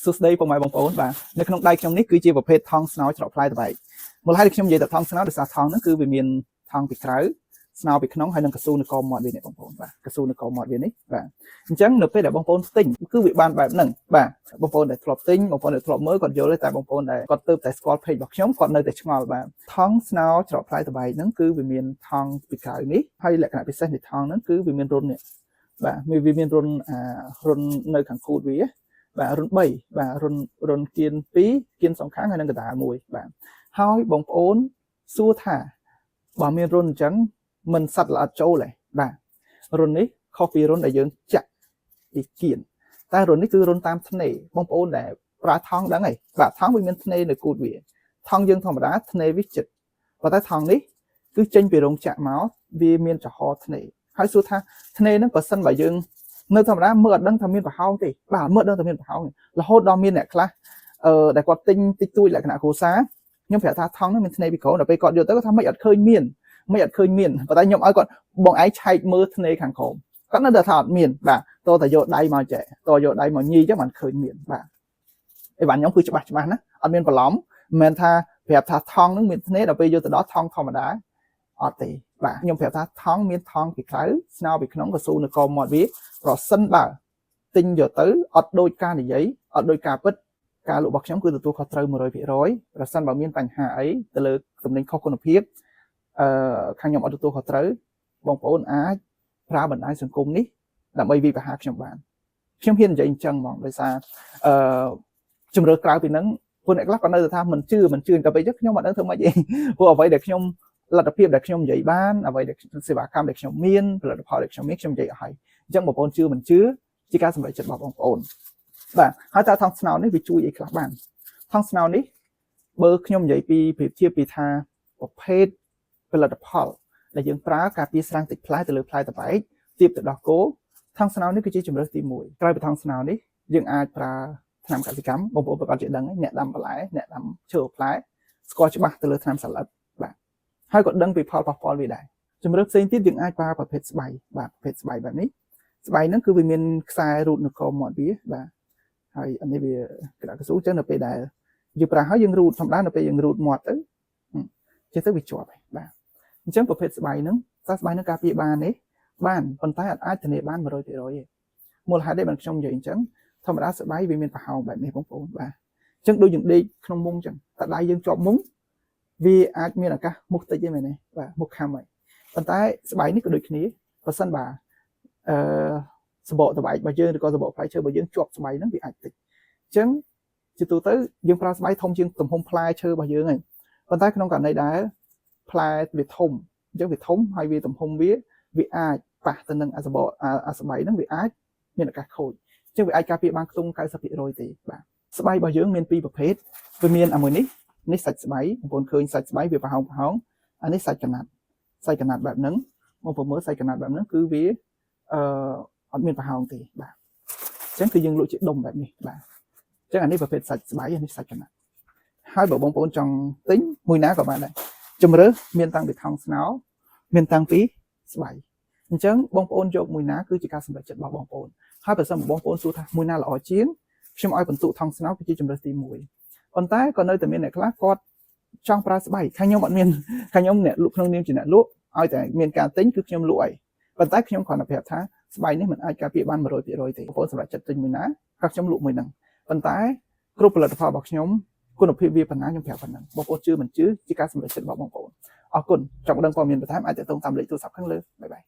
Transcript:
សួស្តីពុកម៉ែបងប្អូនបាទនៅក្នុងដៃខ្ញុំនេះគឺជាប្រភេទថង់ស្នោច្រកផ្លែតបែកមូលហេតុដែលខ្ញុំនិយាយថាថង់ស្នោដោយសារថង់ហ្នឹងគឺវាមានថង់ពីក្រៅស្នោពីក្នុងហើយនឹងកស៊ូនៅកមាត់វានេះបងប្អូនបាទកស៊ូនៅកមាត់វានេះបាទអញ្ចឹងនៅពេលដែលបងប្អូនទិញគឺវាបានបែបហ្នឹងបាទបងប្អូនដែលធ្លាប់ទិញបងប្អូនដែលធ្លាប់មើលគាត់យល់ទេតែបងប្អូនដែលគាត់ទៅតែស្គាល់ page របស់ខ្ញុំគាត់នៅតែឆ្ងល់បាទថង់ស្នោច្រកផ្លែតបែកហ្នឹងគឺវាមានថង់ពីក្រៅនេះហើយលក្ខណៈពិសេសនៃថង់ហ្នឹងគឺវាមានរុននេះបាទវាមានរុននៅខាងខួតវាបាទរុន3បាទរុនគៀន2គៀនសងខាងហើយនឹងកណ្ដាល1បាទហើយបងប្អូនសួរថាបើមានរុនអញ្ចឹងមិនសัตว์ល្អិតចូលទេបាទរុននេះខុសពីរុនដែលយើងចាក់ពីគៀនតែរុននេះគឺរុនតាមធ្នេបងប្អូនដែលប្រើថង់ដឹងហើយបាទថង់វាមានធ្នេនៅគូតវាថង់យើងធម្មតាធ្នេវាចិត្តប៉ុន្តែថង់នេះគឺចេញពីរោងចក្រមកវាមានចំហធ្នេហើយសួរថាធ្នេហ្នឹងបើសិនបើយើងនៅធម្មតាមើលអត់ដឹងថាមានប្រហោងទេបាទមើលដឹងថាមានប្រហោងរហូតដល់មានអ្នកខ្លះដែលគាត់ទិញតិចតួចលក្ខណៈគ្រួសារខ្ញុំប្រាប់ថាថង់ហ្នឹងមានធ្នេពីក្រោមដល់ពេលគាត់យកទៅគាត់ថាមិនអត់ឃើញមានប៉ុន្តែខ្ញុំឲ្យគាត់បងឯងឆែកមើលធ្នេខាងក្រោមគាត់នៅតែថាអត់មានបាទតោះតែយកដៃមកចែតយកដៃមកញីចឹងមិនឃើញមានបាទអីបាទខ្ញុំគឺច្បាស់ណាអត់មានបន្លំមិនមែនថាប្រាប់ថាថង់ហ្នឹងមានធ្នេដល់ពេលយកទៅដល់ថង់ធម្មតាអត់ទេបាទខ្ញុំប្រាប់ថាថង់មានថង់ពីក្រៅស្នោពីក្នុងកស៊ូនៅកមាត់វាប្រសិនបើទិញយកទៅអត់ដូចការនិយាយអត់ដូចការពិតការលក់របស់ខ្ញុំគឺទទួលខុសត្រូវ 100% ប្រសិនបើមានបញ្ហាអីទៅលើទំនិញខុសគុណភាពខាងខ្ញុំអត់ទទួលខុសត្រូវបងប្អូនអាចប្រើបណ្ដាញសង្គមនេះដើម្បីវិភាគខ្ញុំបានខ្ញុំហ៊ាននិយាយអញ្ចឹងហ្មងដោយសារជំរឿក្រៅពីហ្នឹងពួកអ្នកខ្លះក៏នៅតែថាមិនជឿតែពេលខ្ញុំអត់ដឹងធ្វើម៉េចទេព្រោះអ្វីដែលខ្ញុំលទ្ធភាពដែលខ្ញុំនិយាយបានអ្វីដែលសេវាកម្មដែលខ្ញុំមានផលិតផលដែលខ្ញុំមានខ្ញុំនិយាយអស់ហើយអញ្ចឹងបងប្អូនជឿមិនជឿជាការសម្រេចចិត្តរបស់បងប្អូនបាទហើយតើថង់ស្នោនេះវាជួយអីខ្លះបានថង់ស្នោនេះបើខ្ញុំនិយាយពីប្រៀបធៀបពីថាប្រភេទផលិតផលដែលយើងប្រើការពារស្រាំងទឹកផ្លែទៅលើផ្លែតបែកទៀបទៅដោះគោថង់ស្នោនេះគឺជាជំរើសទី1ក្រៅពីថង់ស្នោនេះយើងអាចប្រើថ្នាំកសិកម្មបងប្អូនប្រកាសជាដឹងហើយអ្នកដាំបន្លែអ្នកដាំឈើផ្លែស្គាល់ច្បាស់ទៅលើថ្នាំសត្វបាទហើយក៏ដឹងពីផលប៉ះពាល់វាដែរជំរើសផ្សេងទៀតយើងអាចប្រើប្រភេទស្បៃបាទប្រភេទស្បៃបែបនេះស្បៃហ្នឹងគឺវាមានខ្សែរូតនៅកមាត់វាបាទហើយអានេះវាក្តារកស៊ូចឹងនៅពេលដែលយើងប្រើហើយយើងរូតធម្មតានៅពេលយើងរូតមាត់ទៅចេះទៅវាជាប់ហើយបាទអញ្ចឹងប្រភេទស្បៃហ្នឹងស្បៃហ្នឹងការពារបានទេបានប៉ុន្តែអាចធានាបាន 100% ទេមូលហេតុដែលខ្ញុំនិយាយអញ្ចឹងធម្មតាស្បៃវាមានប្រហោងបែបនេះបងប្អូនបាទអញ្ចឹងដូចយើងដេកក្នុងមុងអញ្ចឹងតែដៃយើងជាប់មុងវាអាចមានឱកាសមុខតិចទេមែនទេបាទមុខខំហើយប៉ុន្តែស្បៃនេះក៏ដូចគ្នាបើសិនបាទសបកតបែករបស់យើងឬក៏សបកផ្លែឈើរបស់យើងជាប់ស្បៃហ្នឹងវាអាចតិចអញ្ចឹងជាទូទៅយើងប្រើស្បៃធំជាងទំហំផ្លែឈើរបស់យើងហើយប៉ុន្តែក្នុងករណីដែលផ្លែវាធំអញ្ចឹងវាធំហើយវាទំហំវាអាចប៉ះទៅនឹងអាស្បៃហ្នឹងវាអាចមានឱកាសខូចអញ្ចឹងវាអាចការពារបានខ្ទង់ 90% ទេបាទស្បៃរបស់យើងមាន2ប្រភេទវាមានមួយនេះសាច់ស្បៃបងប្អូនឃើញសាច់ស្បៃវាប្រហោងអានេះសាច់កណាត់បែបហ្នឹងបងប្អូនមើលសាច់កណាត់បែបហ្នឹងគឺវាអត់មានប្រហោងទេបាទអញ្ចឹងគឺយើងលក់ជាដុំបែបនេះបាទអញ្ចឹងអានេះប្រភេទសាច់ស្បៃអានេះសាច់កណាត់ហើយបើបងប្អូនចង់ទិញមួយណាក៏បានដែរជំរើសមានតាំងពីថង់ស្នោមានតាំងពីស្បៃអញ្ចឹងបងប្អូនយកមួយណាគឺជាការសម្រេចចិត្តរបស់បងប្អូនហើយបើសិនបងប្អូនសួរថាមួយណាល្អជាងខ្ញុំឲ្យបន្ទុកថង់ស្នោគឺជាជំរើសទី1ប៉ុន្តែក៏នៅតែមានអ្នកខ្លះគាត់ចង់ប្រើស្បៃខាងខ្ញុំអត់មានខាងខ្ញុំអ្នកលក់ក្នុងនាមជាអ្នកលក់ឲ្យតែមានការទិញគឺខ្ញុំលក់ឲ្យប៉ុន្តែខ្ញុំគ្រាន់តែប្រាប់ថាស្បៃនេះមិនអាចការពារបាន 100% ទេបងប្អូនសម្រាប់ចិត្តទិញមួយណាក៏ខ្ញុំលក់មួយហ្នឹងប៉ុន្តែគ្រប់ផលិតផលរបស់ខ្ញុំគុណភាពវាប៉ុណ្ណាខ្ញុំប្រាប់ប៉ុណ្ណឹងបងប្អូនជឿមិនជឿជាការសម្រេចចិត្តរបស់បងប្អូនអរគុណចង់ដឹងព័ត៌មានបន្ថែមអាចទាក់ទងតាមលេខទូរស័ព្ទខាងលើបាយបាយ